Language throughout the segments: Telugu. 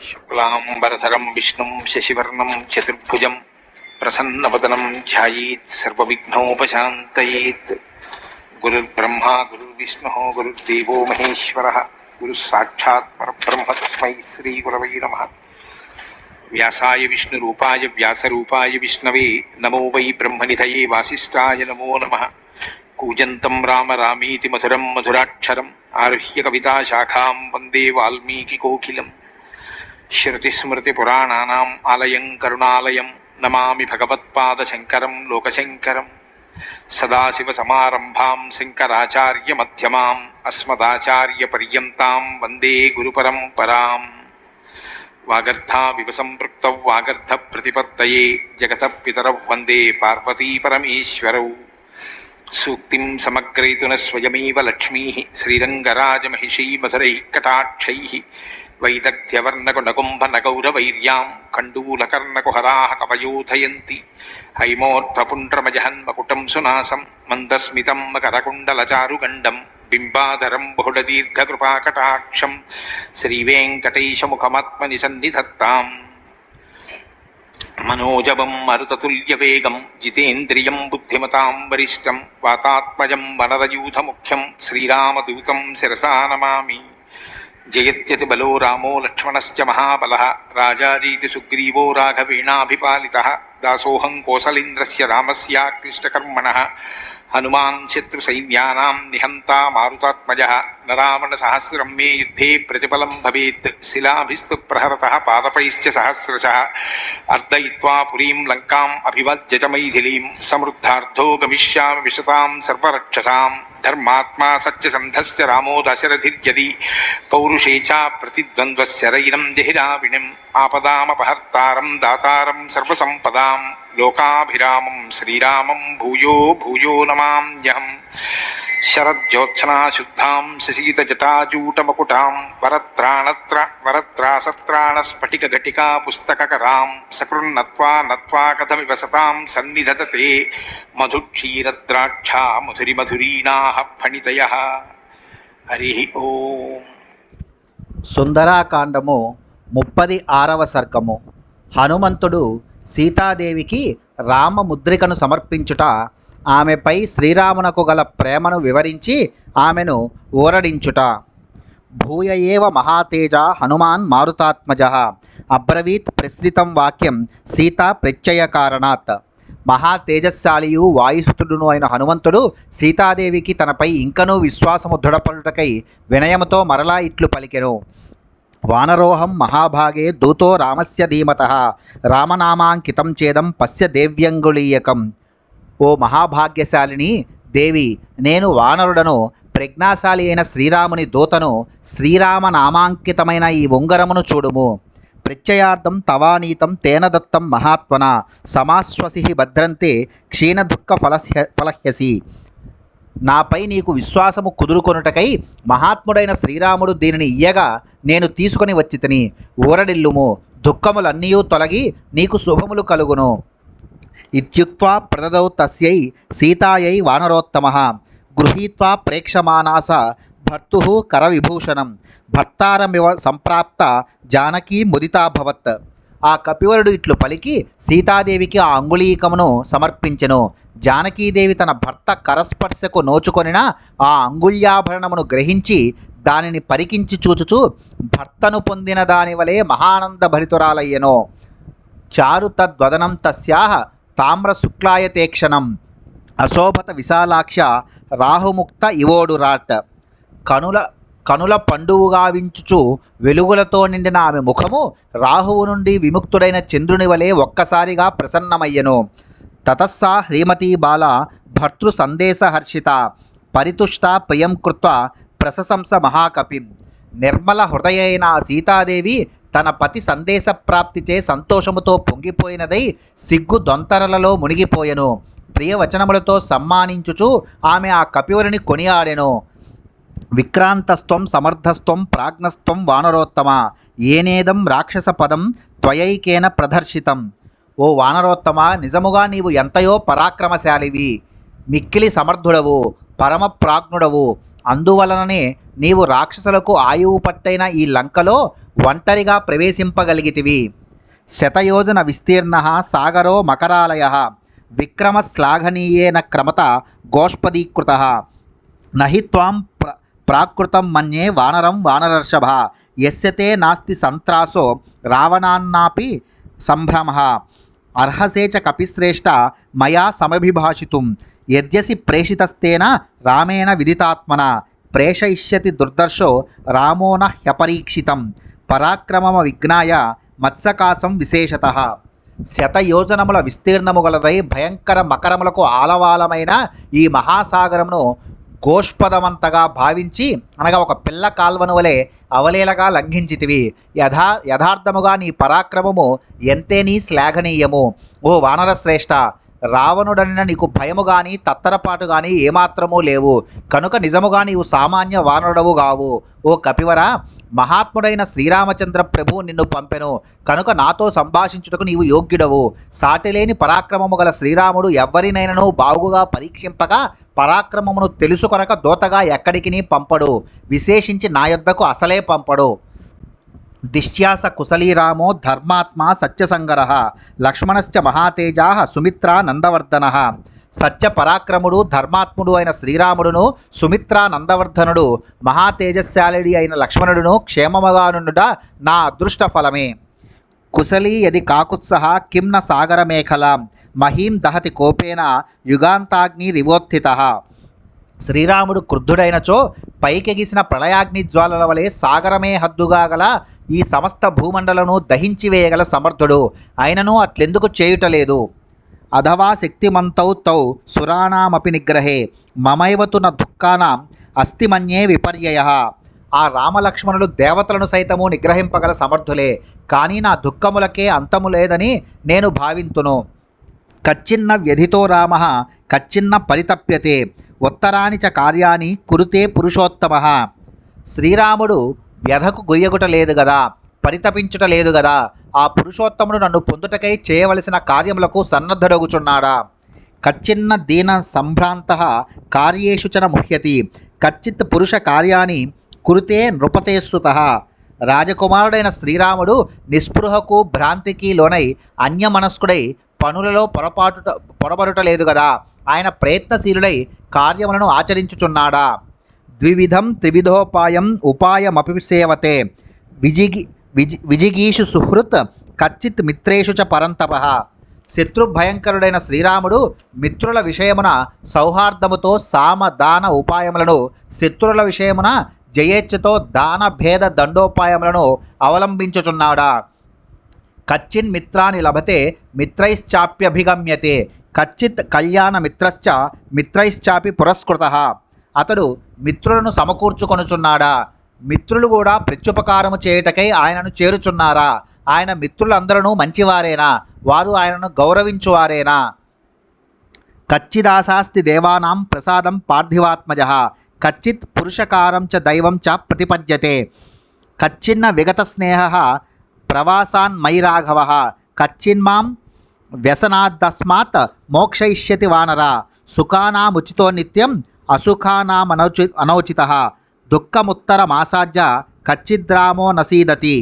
శుక్లాంబరధరం విష్ణుం శశివర్ణం చతుర్భుజం ప్రసన్నవదనం ధ్యాయేత్ సర్వవిఘ్నోపశాంతయేత్. గురుర్బ్రహ్మా గురుర్విష్ణుః గురుర్దేవో మహేశ్వరః గురుః సాక్షాత్ పరబ్రహ్మ తస్మై శ్రీ గురవై నమః. వ్యాసాయ విష్ణురూపాయ వ్యాసరూపాయ విష్ణవే నమో వై బ్రహ్మనిధయే వాసిష్ఠాయ నమో నమః. కూజంతం రామ రామీతి మధురం మధురాక్షరం ఆరుహ్య కవితాశాఖాం వందే వాల్మీకికోకిలం. శృతిస్మృతిపురాణానాం ఆలయం కరుణాలయం నమామి భగవత్పాదశంకరం లోకశంకరం. సదాశివసమారంభాం శంకరాచార్యమధ్యమాం అస్మదాచార్యపర్యంతాం వందే గురుపరంపరాం. వాగర్ధావివ సంపృక్తౌ వాగర్ధప్రతిపత్తయే జగతః పితరౌ వందే పార్వతీపరమేశ్వరౌ. సూక్తిం సమగ్రయతున స్వయమేవ లక్ష్మీః శ్రీరంగరాజమహిషీ మధురైః కటాక్షైః. వైదగ్ధ్యవర్ణకునకుంభనగౌరవైర్యాం కండూలకర్ణకుహరాः కవయోధయంతి. హైమోర్ధ్వపుండ్రమజహన్మకుటం సునాసం మందస్మితం మకరకుండలచారుగండం బింబాధరం బహుళదీర్ఘకృపాకటాక్షం శ్రీవేంకటేశముఖమాత్మని సన్నిధత్తాం. మనోజవం మరుతతుల్యవేగం జితేంద్రియం బుద్ధిమతాం వరిష్టం వాతాత్మజం వనరయూథముఖ్యం శ్రీరామదూతం శిరసా నమామి. జయత్యతి బలో రామో లక్ష్మణశ్చ మహాబలః రాజారీతి సుగ్రీవో రాఘవేణాభిపాలితః. దాసోహం కోసలేంద్రస్య రామస్యాక్లిష్టకర్మణః హనుమాన్ శత్రుసైన్యానాం నిహంతా మారుతాత్మజః. నరావణసహస్రం మే యుద్ధే ప్రతిఫలం భవేత్ శిలాభిస్తు ప్రహరతః పాదపైశ్చ సహస్రశః. అర్దయిత్వా పురీం లంకాం అభివజ్య చ మైథిలీం సమృద్ధార్థో గమిష్యామి విశతాం సర్వరక్షసాం. ధర్మాత్మా సత్యసంధశ్చ రామో దశరథిర్యది పౌరుషే చ ప్రతిద్వంద్వశరైరం జహిరావిణిం. ఆపదామపహర్తారం దాతారం సర్వసంపదాం లోకాభిరామం శ్రీరామం భూయో భూయో నమామ్యహం. శరజ్యోత్సనాశుద్ధాం శశీతజటాజూటమకుటాం వరత్రాసత్రాణస్ఫటికఘటికా పుస్తకకరాం. సకృన్నత్వా నత్వా కథమివ సతాం సన్నిధతతే మధుక్షీరద్రాక్షా మధురిమధురీణాః ఫణితయః. హరి ఓం. సుందరాకాండము 36వ సర్గము. హనుమంతుడు సీతాదేవికి రామముద్రికను సమర్పించుట, ఆమెపై శ్రీరామునకు గల ప్రేమను వివరించి ఆమెను ఊరడించుట. భూయ ఏవ మహాతేజ హనుమాన్ మారుతాత్మజః అబ్రవీత్ ప్రసృతం వాక్యం సీతా ప్రత్యయకారణాత్. మహాతేజస్శాలియు వాయుస్తుడును అయిన హనుమంతుడు సీతాదేవికి తనపై ఇంకనూ విశ్వాసము దృఢపడుటకై వినయముతో మరలా ఇట్లు పలికెను. వానరోహం మహాభాగే దూతో రామస్య ధీమతః రామనామాంకితం చేదం పశ్య దేవ్యంగుళీయకం. ఓ మహాభాగ్యశాలిని దేవి, నేను వానరుడను, ప్రజ్ఞాశాలి అయిన శ్రీరాముని దూతను. శ్రీరామనామాంకితమైన ఈ ఉంగరమును చూడుము. ప్రత్యయార్థం తవానీతం తేన దత్తం మహాత్మన సమాశ్వసి భద్రంతే క్షీణదుఃఖ ఫలహ్యసి. నాపై నీకు విశ్వాసము కుదురుకొనుటకై మహాత్ముడైన శ్రీరాముడు దీనిని ఇయ్యగా నేను తీసుకొని వచ్చి తిని. ఊరడిల్లుము, దుఃఖములన్నీ తొలగి నీకు శుభములు కలుగును. ఇత్యుక్త్వా ప్రదదౌ తస్యై సీతాయై వానరోత్తమః గృహీత్వా ప్రేక్షమానాస భర్తుః కరవిభూషణం. భర్తారమివ సంప్రాప్త జానకీ ముదితాభవత్. ఆ కపివరుడు ఇట్లు పలికి సీతాదేవికి ఆ అంగుళీకమును సమర్పించెను. జానకీదేవి తన భర్త కరస్పర్శకు నోచుకొనిన ఆ అంగుళ్యాభరణమును గ్రహించి దానిని పరికించి చూచుచూ భర్తను పొందిన దాని వలె మహానంద భరితురాలయ్యెను. చారు తద్వదనం తస్యాః తామ్ర శుక్లాయతేక్షణం అశోభత విశాలాక్ష రాహుముక్త ఇవోడురాట్. కనుల పండువుగావించుచు వెలుగులతో నిండిన ఆమె ముఖము రాహువు నుండి విముక్తుడైన చంద్రుని వలె ఒక్కసారిగా ప్రసన్నమయ్యెను. తతస్సా శ్రీమతీ బాల భర్తృ సందేశహర్షిత పరితుష్ట ప్రియం కృత్వా ప్రశంస మహాకపిం. నిర్మల హృదయైన సీతాదేవి తన పతి సందేశ ప్రాప్తిచే సంతోషముతో పొంగిపోయినదై సిగ్గు దొంతరలలో మునిగిపోయెను. ప్రియవచనములతో సమ్మానించుచు ఆమె ఆ కపివరుని కొనియాడెను. విక్రాంతస్త్వం సమర్థస్త్వం ప్రాజ్ఞస్త్వం వానరోత్తమ ఏనేదం రాక్షస పదం త్వయైకేన ప్రదర్శితం. ఓ వానరోత్తమ, నిజముగా నీవు ఎంతయో పరాక్రమశాలివి, మిక్కిలి సమర్థుడవు, పరమ ప్రాజ్ఞుడవు. అందువలననే నీవు రాక్షసులకు ఆయువు పట్టైన ఈ లంకలో ఒంటరిగా ప్రవేశింపగలిగితివి. శతయోజన విస్తీర్ణ సాగరో మకరాలయ విక్రమశ్లాఘనీయేన క్రమత గోష్పదీకృత నహి త్వాం ప్రాకృతం మన్యే వానరం వానరర్షభ యస్యతే నాస్తి సంత్రాసో రావణాన్నాపి సంభ్రమః అర్హసే చ కపిశ్రేష్ఠ మయా సమభిభాషితుం యద్యసి ప్రేషితస్తేన రామేణ విదితాత్మన ప్రేషయిష్యతి దుర్దర్శో రామో న హ్యపరీక్షితం పరాక్రమమ విజ్ఞాయ మత్స్యకాసం విశేషతః. శతయోజనముల విస్తీర్ణము గలదై భయంకర మకరములకు ఆలవాలమైన ఈ మహాసాగరమును గోష్పదమంతగా భావించి, అనగా ఒక పిల్ల కాల్వను వలె అవలేలగా లంఘించితివి. యథార్థముగా నీ పరాక్రమము ఎంతేనీ శ్లాఘనీయము. ఓ వానరశ్రేష్ఠ, రావణుడనిన నీకు భయము గాని తత్తరపాటు గాని ఏమాత్రమూ లేవు కనుక నిజముగా నీవు సామాన్య వానరుడవు గావు. ఓ కపివర, మహాత్ముడైన శ్రీరామచంద్ర ప్రభువు నిన్ను పంపెను కనుక నాతో సంభాషించుటకు నీవు యోగ్యుడవు. సాటిలేని పరాక్రమము గల శ్రీరాముడు ఎవ్వరినైనను బాగుగా పరీక్షింపక పరాక్రమమును తెలుసుకొనక దోతగా ఎక్కడికి పంపడు, విశేషించి నా యొద్దకు అసలే పంపడు. దిష్ట్యాస కుశలీరామో ధర్మాత్మా సత్యసంగరః లక్ష్మణశ్చ మహాతేజా సుమిత్రా నందవర్ధనః. సత్య పరాక్రముడు ధర్మాత్ముడు అయిన శ్రీరాముడును, సుమిత్రా నందవర్ధనుడు, మహాతేజశాలిడి అయిన లక్ష్మణుడును క్షేమముగానుండుట నా అదృష్ట ఫలమే. కుశలీ యది కాకుత్సః కిం న సాగరమేఖలాం మహీం దహతి కోపేన యుగాంతాగ్ని రివోత్థితః. శ్రీరాముడు క్రుద్ధుడైనచో పైకెగిసిన ప్రళయాగ్ని జ్వాలల వలె సాగరమే హద్దుగా గల ఈ సమస్త భూమండలను దహించి వేయగల సమర్థుడు. అయినను అట్లెందుకు చేయుటలేదు. అధవా శక్తిమంతౌ తౌ సురాణామపి నిగ్రహే మమైవతు న దుఃఖానాం అస్తి మన్యే విపర్యయః. ఆ రామలక్ష్మణులు దేవతలను సైతము నిగ్రహింపగల సమర్థులే, కానీ నా దుఃఖములకే అంతము లేదని నేను భావింతును. కచ్చిన్న వ్యధితో రామ కచ్చిన్న పరితప్యతే ఉత్తరాని చ కార్యాన్ని కురుతే పురుషోత్తమః. శ్రీరాముడు వ్యధకు గొయ్యగుట లేదు గదా, పరితపించుట లేదు గదా. ఆ పురుషోత్తముడు నన్ను పొందుటకై చేయవలసిన కార్యములకు సన్నద్ధుడగుచున్నాడా. కచ్చిన్న దీన సంభ్రాంతః కార్యేషు చ న ముహ్యతి కచ్చిత్ పురుష కార్యాన్ని కురుతే నృపతేస్సుతః. రాజకుమారుడైన శ్రీరాముడు నిస్పృహకు భ్రాంతికి లోనై అన్యమనస్కుడై పనులలో పొరబడుట లేదు గదా. ఆయన ప్రయత్నశీలుడై కార్యములను ఆచరించుచున్నాడా. ద్వివిధం త్రివిధోపాయం ఉపాయమపి సేవతే విజిగీషు సుహృత్ కచ్చిత్ మిత్రేషు చ పరంతపః. శత్రుభయంకరుడైన శ్రీరాముడు మిత్రుల విషయమున సౌహార్దముతో సామ దాన ఉపాయములను, శత్రుల విషయమున జయేచ్ఛతో దాన భేద దండోపాయములను అవలంబించుచున్నాడా. కచ్చిన్ మిత్రాని లభతే మిత్రైశ్చాప్యభిగమ్యతే కచ్చిత్ కళ్యాణ మిత్రశ్చ మిత్రైశ్చాపి పురస్కృతః. అతడు మిత్రులను సమకూర్చుకొనుచున్నాడా. మిత్రులు కూడా ప్రత్యుపకారము చేయుటకై ఆయనను చేరుచున్నారా. ఆయన మిత్రులందరూ మంచివారేనా, వారు ఆయనను గౌరవించువారేనా. కచ్చిదాసాస్తి దేవానాం ప్రసాదం పార్థివాత్మజః కచ్చిత్ పురుషకారం చ దైవం చ ప్రతిపద్యతే కచ్చిన్న విగత స్నేహః ప్రవాసాన్ మయి రాఘవః కచ్చిన్మాం వ్యసనాదస్మాత్ మోక్షయిష్యతి వానర సుఖానాముచితో నిత్యం అసుఖానామనౌచితః దుఃఖముత్తరమాసాధ్య కచ్చిద్రామో నసీదతి.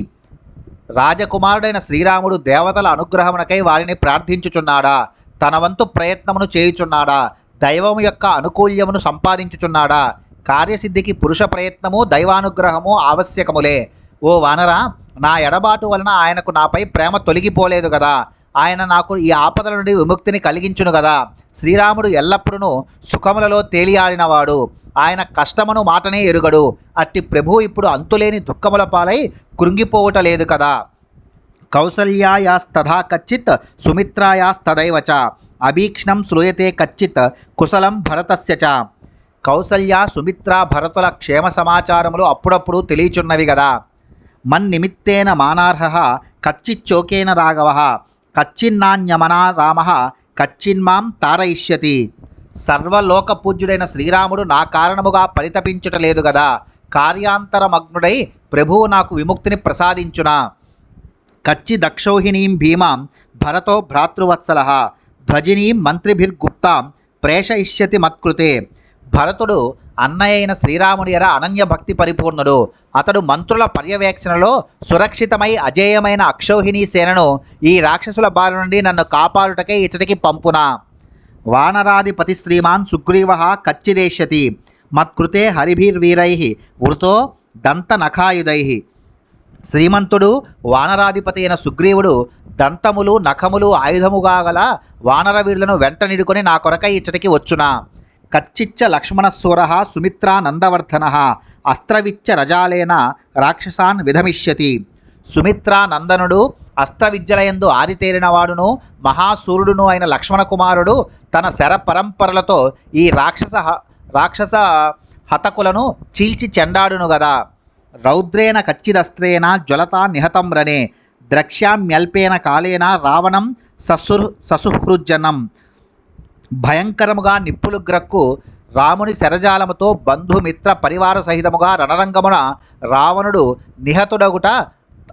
రాజకుమారుడైన శ్రీరాముడు దేవతల అనుగ్రహమునకై వారిని ప్రార్థించుచున్నాడా, తన వంతు ప్రయత్నమును చేయుచున్నాడా, దైవము యొక్క అనుకూల్యమును సంపాదించుచున్నాడా. కార్యసిద్ధికి పురుష ప్రయత్నము దైవానుగ్రహము ఆవశ్యకములే. ఓ వానరా, నా ఎడబాటు వలన ఆయనకు నాపై ప్రేమ తొలగిపోలేదు కదా. ఆయన నాకు ఈ ఆపదల నుండి విముక్తిని కలిగించును కదా. శ్రీరాముడు ఎల్లప్పుడూ సుఖములలో తేలియాడినవాడు. ఆయన కష్టమును మాటనే ఎరుగడు. అట్టి ప్రభువు ఇప్పుడు అంతులేని దుఃఖముల పాలై కృంగిపోవుట లేదు కదా. కౌసల్యాయాస్తథా కచ్చిత్ సుమిత్రాయాస్తదైవ చ అభీక్ష్ణం శ్రూయతే కచ్చిత్ కుశలం భరతస్య చ. కౌసల్య, సుమిత్ర, భరతుల క్షేమ సమాచారములు అప్పుడప్పుడు తెలియచున్నవి గదా. మన్నిమిత్తేన మానార్హ కచ్చిచ్చోకేన రాఘవ కచ్చిన్నాన్యమనా రామ కచ్చిన్మాం తారయిష్యతి. సర్వలోక పూజ్యుడైన శ్రీరాముడు నా కారణముగా పరితపించుటలేదు గదా. కార్యాంతరమగ్నుడై ప్రభువు నాకు విముక్తిని ప్రసాదించునా. కచ్చి దక్షౌహిణీం భీమాం భరతో భ్రాతృవత్సలః ధ్వజినీం మంత్రిభిర్గుప్తాం ప్రేషయిష్యతి మత్కృతే. భరతుడు అన్నయ్య అయిన శ్రీరాముడి ఎడ అనన్య భక్తి పరిపూర్ణుడు. అతడు మంత్రుల పర్యవేక్షణలో సురక్షితమై అజేయమైన అక్షౌహిణీ సేనను ఈ రాక్షసుల బారి నుండి నన్ను కాపాడుటకై ఇచ్చటికి పంపునా. వానరాధిపతి శ్రీమాన్ సుగ్రీవ కచ్చిదేష్యతి మత్కృతే హరిభిర్వీరై వృతో దంతనఖాయుధై. శ్రీమంతుడు వానరాధిపతి అయిన సుగ్రీవుడు దంతములు నఖములు ఆయుధముగా గల వానర వీరులను వెంట నిడుకొని నా కొరకై ఇచ్చటికి వచ్చునా. కచ్చిచ్చ లక్ష్మణస్వర సుమిత్రా నందవర్ధన అస్త్రవిచ్చ రజాలేన రాక్షసాన్ విధమిష్యతి. సుమిత్రా నందనుడు అస్త్రవిద్యలయందు ఆరితేరినవాడును మహాసూరుడును అయిన లక్ష్మణ కుమారుడు తన శర పరంపరలతో ఈ రాక్షస హతకులను చీల్చి చెండాడును గదా. రౌద్రేణ కచ్చిదస్త్రేణ జ్వలతా నిహతం రనే ద్రక్ష్యామ్యల్పేన కాలేన రావణం ససుహృజనం. భయంకరముగా నిప్పులు గ్రక్కు రాముని శరజాలముతో బంధుమిత్ర పరివార సహితముగా రణరంగమున రావణుడు నిహతుడగుట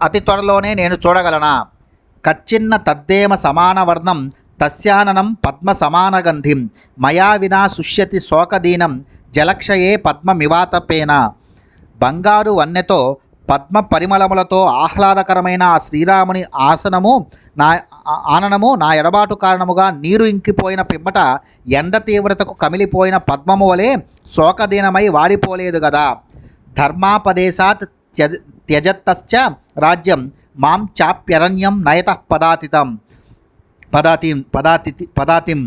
అతి త్వరలోనే నేను చూడగలనా. కచ్చిన్న తద్దేమ సమానవర్ణం తస్యాననం పద్మ సమానగంధిం మయా వినా శుష్యతి శోకదీనం జలక్షయే పద్మమివాతపేన. బంగారు వన్నెతో పద్మ పరిమళములతో ఆహ్లాదకరమైన ఆ శ్రీరాముని ఆననము నా ఎడబాటు కారణముగా నీరు ఇంకిపోయిన పిమ్మట ఎండ తీవ్రతకు కమిలిపోయిన పద్మము వలె శోకదీనమై వాడిపోలేదు గదా. ధర్మాపదేశాత్ త్యజత్తశ్చ రాజ్యం మాం చాప్యరణ్యం నయతః పదాతిం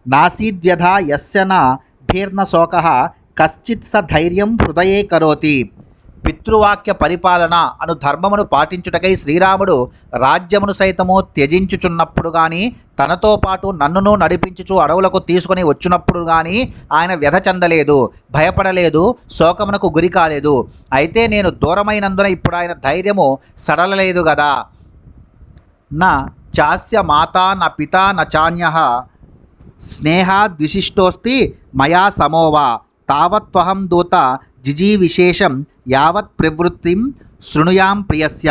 నాసీద్వ్యధా యస్య న భీర్న శోకః కశ్చిత్ స ధైర్యం హృదయే కరోతి. పితృవాక్య పరిపాలన అను ధర్మమును పాటించుటకై శ్రీరాముడు రాజ్యమును సైతము త్యజించుచున్నప్పుడు గాని తనతో పాటు నన్నును నడిపించుచు అడవులకు తీసుకుని వచ్చినప్పుడు గాని ఆయన వ్యధ చెందలేదు, భయపడలేదు, శోకమునకు గురి కాలేదు. అయితే నేను దూరమైనందున ఇప్పుడు ఆయన ధైర్యము సడలలేదు గదా. నా చాస్య మాతా న పితా న చాన్యః స్నేహాద్విశిష్టోస్తి మయా సమోవా తావత్వహం దూత జిజీవిశేషం యావత్ ప్రవృత్తిం శృణుయాం ప్రియస్య.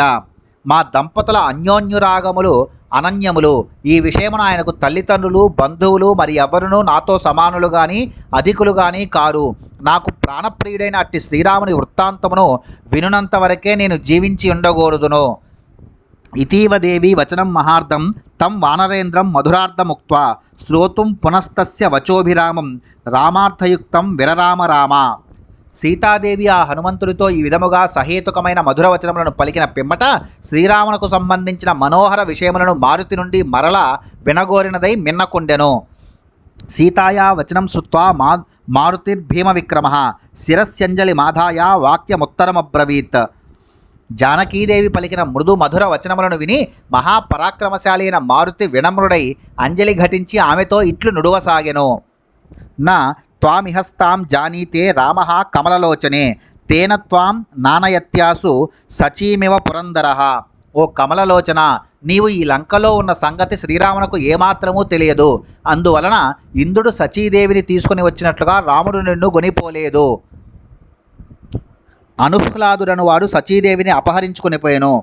మా దంపతుల అన్యోన్యురాగములు అనన్యములు. ఈ విషయమున ఆయనకు తల్లిదండ్రులు బంధువులు మరి ఎవరునూ నాతో సమానులు గాని అధికులు గాని కారు. నాకు ప్రాణప్రియుడైన అట్టి శ్రీరాముని వృత్తాంతమును వినునంత వరకే నేను జీవించి ఉండకూడదును. ఇతీవ దేవి వచనం మహార్థం తం వానరేంద్రం మధురార్థముక్త్వా శ్రోతుం పునస్తస్య వచోభిరామం రామార్థయుక్తం విరరామ రామ. సీతాదేవి ఆ హనుమంతుడితో ఈ విధముగా సహేతుకమైన మధుర వచనములను పలికిన పిమ్మట శ్రీరామునకు సంబంధించిన మనోహర విషయములను మారుతి నుండి మరల వినగోరినదై మిన్నకుండెను. సీతాయా వచనం శ్రుత్వా మారుతిర్భీమ విక్రమః శిరస్యంజలి మాధాయ వాక్యముత్తరమబ్రవీత్. జానకీదేవి పలికిన మృదు మధుర వచనములను విని మహాపరాక్రమశాలి అయిన మారుతి వినమ్రుడై అంజలి ఘటించి ఆమెతో ఇట్లు నుడువసాగెను. నా త్వామిహస్తాం జానీతే రామః కమలలోచనే తేన త్వాం నానయత్యాసు సచీమివ పురందరః. ఓ కమలలోచన, నీవు ఈ లంకలో ఉన్న సంగతి శ్రీరామునకు ఏమాత్రమూ తెలియదు. అందువలన ఇంద్రుడు సచీదేవిని తీసుకుని వచ్చినట్లుగా రాముడు నిన్ను గొనిపోలేదు. అనుహ్లాదుడను వాడు సచీదేవిని అపహరించుకుని పోయెను.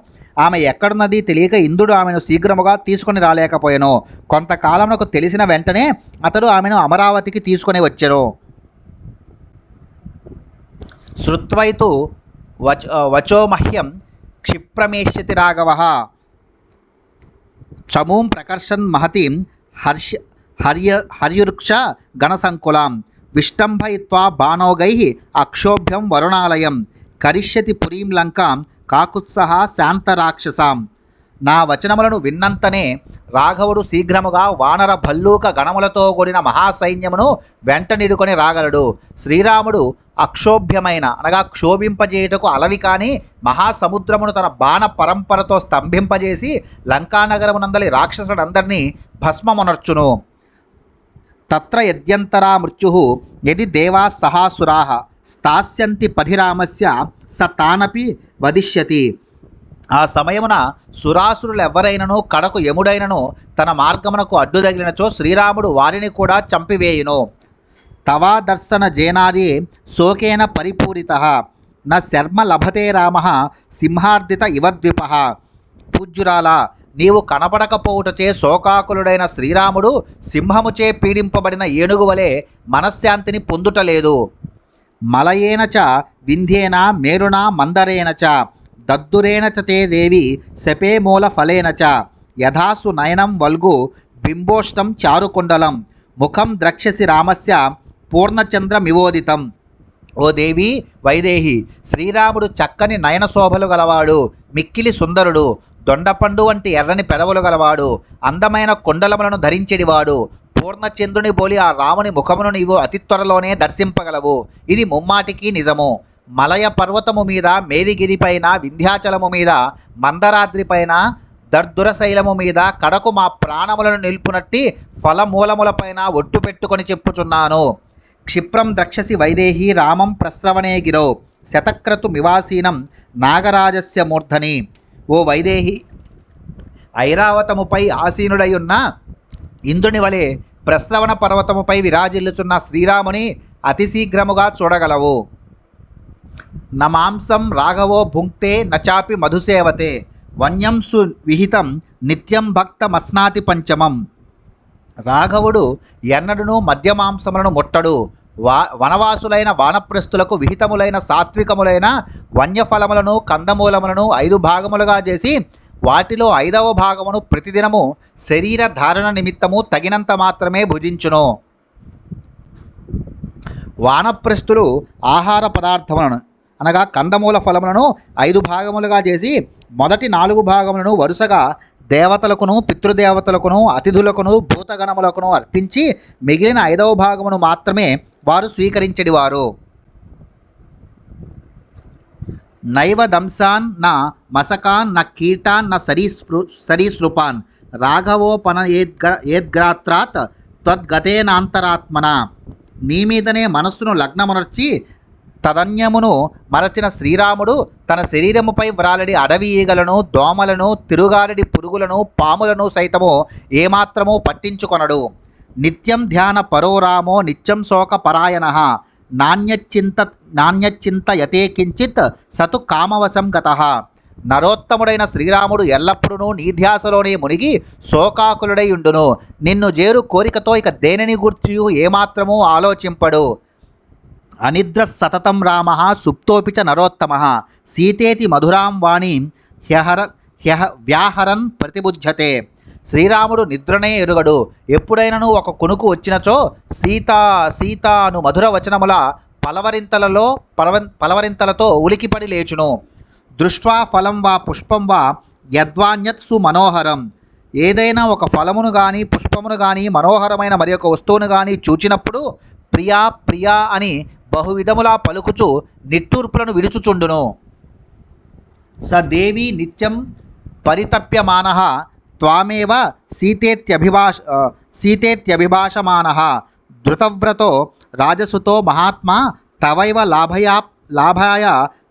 ఆమె ఎక్కడున్నది తెలియక ఇంద్రుడు ఆమెను శీఘ్రముగా తీసుకుని రాలేకపోయెను. కొంతకాలమునకు తెలిసిన వెంటనే అతడు ఆమెను అమరావతికి తీసుకుని వచ్చెను. శ్రుత్వైతు వచోమహ్యం క్షిప్రమేష్యతి రాఘవః చమూం ప్రకర్షన్ మహతీం హర్యుర్క్ష గణసంకులాం విష్టంభయిత్వా బాణోగైః అక్షోభ్యం వరుణాలయం కరిష్యతి పురీం లంకాం కాకుత్సహ శాంతరాక్షసాం. నా వచనములను విన్నంతనే రాఘవుడు శీఘ్రముగా వానర భల్లూక గణములతో కూడిన మహాసైన్యమును వెంట నిడుకొని రాగలడు. శ్రీరాముడు అక్షోభ్యమైన అనగా క్షోభింపజేయుటకు అలవి కాని మహాసముద్రమును తన బాణ పరంపరతో స్తంభింపజేసి లంకానగరమునందలి రాక్షసులందరినీ భస్మమునర్చును. తత్ర యద్యంతరా మృత్యుః యది దేవాః సహాసురాః స్థాస్యంతి పధిరామస్య స తానపి వదిష్యతి. ఆ సమయమున సురాసురులెవ్వరైనను కడకు యముడైనను తన మార్గమునకు అడ్డుదగిలినచో శ్రీరాముడు వారిని కూడా చంపివేయును. తవా దర్శన జేనార్యే శోకేన పరిపూరితః న శర్మ లభతే రామః సింహార్దిత ఇవద్విపః. పూజ్యురాలా, నీవు కనపడకపోవుటచే శోకాకులుడైన శ్రీరాముడు సింహముచే పీడింపబడిన ఏనుగు వలె మనశ్శాంతిని పొందుటలేదు. మలయేన చ వింధ్యేన మేరునా మందరేణ చ దద్దురేణ చ తే దేవి శపే మూల ఫలేన చ యథాసు నయనం వల్గు బింబోష్టం చారుకుండలం ముఖం ద్రక్ష్యసి రామస్య పూర్ణచంద్రమివోదితం. ఓ దేవి వైదేహి, శ్రీరాముడు చక్కని నయన శోభలు గలవాడు, మిక్కిలి సుందరుడు, దొండపండు వంటి ఎర్రని పెదవులు గలవాడు, అందమైన కుండలములను ధరించెడివాడు. పూర్ణచంద్రుని పోలి ఆ రాముని ముఖమును నీవు అతి త్వరలోనే దర్శింపగలవు. ఇది ముమ్మాటికి నిజము. మలయ పర్వతము మీద, మేరిగిరిపైన, వింధ్యాచలము మీద, మందరాద్రిపైన, దర్దురశైలము మీద కడకు మా ప్రాణములను నిలుపునట్టి ఫలమూలములపైన ఒట్టు పెట్టుకొని చెప్పుచున్నాను. క్షిప్రం ద్రక్షసి వైదేహి రామం ప్రశ్రవణే గిరో శతక్రతు మివాసీనం నాగరాజస్య మూర్ధని. ఓ వైదేహి, ఐరావతముపై ఆసీనుడై ఉన్న ఇంద్రుని వలె ప్రశ్రవణ పర్వతముపై విరాజిల్లుచున్న శ్రీరాముని అతి శీఘ్రముగా చూడగలవు. నమాంసం రాఘవో భుంక్తే నచాపి మధుసేవతే వన్యం సువిహితం నిత్యం భక్తమస్నాతి పంచమం. రాఘవుడు ఎన్నడూ మద్యమాంసములను ముట్టడు. వనవాసులైన వానప్రస్థులకు విహితములైన సాత్వికములైన వన్యఫలములను, కందమూలములను 5 భాగములుగా చేసి వాటిలో 5వ భాగమును ప్రతిదినము శరీర ధారణ నిమిత్తము తగినంత మాత్రమే భుజించును. వానప్రస్థులు ఆహార పదార్థములను అనగా కందమూల ఫలములను 5 భాగములుగా చేసి మొదటి 4 భాగములను వరుసగా దేవతలకును, పితృదేవతలకును, అతిథులకును, భూతగణములకును అర్పించి మిగిలిన 5వ భాగమును మాత్రమే వారు స్వీకరించెడివారు. నైవ దంసాన్ న మసకాన్ న కీటాన్ న సరీసృపాన్ రాఘవోపన ఏద్గ్రాత్రాత్ త్వద్గతేనాంతరాత్మన. నీ మీదనే మనస్సును లగ్నమునర్చి తదన్యమును మరచిన శ్రీరాముడు తన శరీరముపై వ్రాలడి అడవి ఈగలను, దోమలను, తిరుగారడి పురుగులను, పాములను సైతము ఏమాత్రము పట్టించుకొనడు. నిత్యం ధ్యాన పరో రామో నిత్యం శోక పరాయణః నాణ్యచింత యతే కించిత్ సతు కామవశం గతః. నరోత్తముడైన శ్రీరాముడు ఎల్లప్పుడూ నీ ధ్యాసలోనే మునిగి శోకాకులుడై ఉండును. నిన్ను జేరు కోరికతో ఇక దేనిని గూర్చియు ఏమాత్రము ఆలోచింపడు. అనిద్ర సతతం రామ సుప్తోపి చ నరోత్తమ సీతేతి మధురాం వాణీం వ్యాహరన్ ప్రతిబుధ్యతే. శ్రీరాముడు నిద్రనే ఎరుగడు. ఎప్పుడైనను ఒక కునుకు వచ్చినచో సీత సీత అను మధుర వచనముల పలవరింతలతో ఉలికిపడి లేచును. దృష్ట్వా ఫలం వా పుష్పం వా యద్వాన్యత్ సుమనోహరం. ఏదైనా ఒక ఫలమును కానీ, పుష్పమును కానీ, మనోహరమైన మరి ఒక వస్తువును కానీ చూచినప్పుడు ప్రియా ప్రియా అని బహువిధములా పలుకుచు నిట్టూర్పులను విడుచుచుండును. స దేవి నిత్యం పరితప్యమానః త్వామేవ సీతేత్యభిభాషమానః ధృతవ్రతో రాజసుతో మహాత్మా తవైవ లాభాయ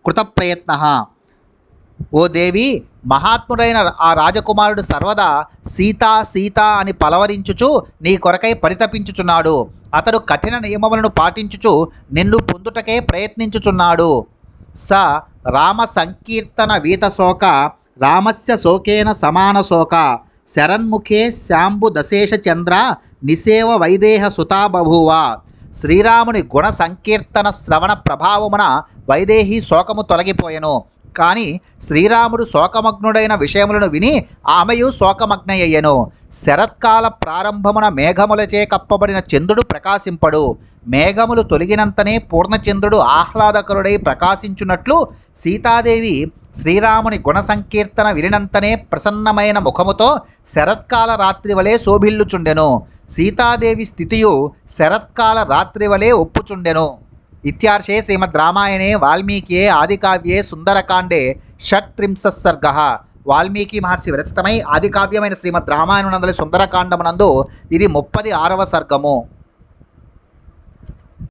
కృతప్రయత్నః. ఓ దేవి, మహాత్ముడైన ఆ రాజకుమారుడు సర్వదా సీతా సీతా అని పలవరించుచు నీ కొరకై పరితపించుచున్నాడు. అతడు కఠిన నియమములను పాటించుచు నిన్ను పొందుటకే ప్రయత్నించుచున్నాడు. స రామ సంకీర్తన వీతశోక రామస్య శోకేన సమాన శోక శరన్ముఖే శాంబు దశేష చంద్ర నిసేవ వైదేహ సుతా బభూవ. శ్రీరాముని గుణ సంకీర్తన శ్రవణ ప్రభావమున వైదేహి శోకము తొలగిపోయెను. కానీ శ్రీరాముడు శోకమగ్నుడైన విషయములను విని ఆమెయు శోకమగ్నయ్యెను. శరత్కాల ప్రారంభమున మేఘములచే కప్పబడిన చంద్రుడు ప్రకాశింపడు. మేఘములు తొలగినంతనే పూర్ణచంద్రుడు ఆహ్లాదకరుడై ప్రకాశించున్నట్లు సీతాదేవి శ్రీరాముని గుణ సంకీర్తన వినినంతనే ప్రసన్నమైన ముఖముతో శరత్కాల రాత్రి వలె శోభిల్లుచుండెను. సీతాదేవి స్థితియు శరత్కాల రాత్రి వలె ఒప్పుచుండెను. ఇత్యార్షే శ్రీమద్ రామాయణే వాల్మీకియే ఆదికావ్యే సుందరకాండే 36 సర్గః. వాల్మీకి మహర్షి విరచితమై ఆదికావ్యమైన శ్రీమద్ రామాయణం నందలి సుందరకాండమునందు ఇది 36వ సర్గము.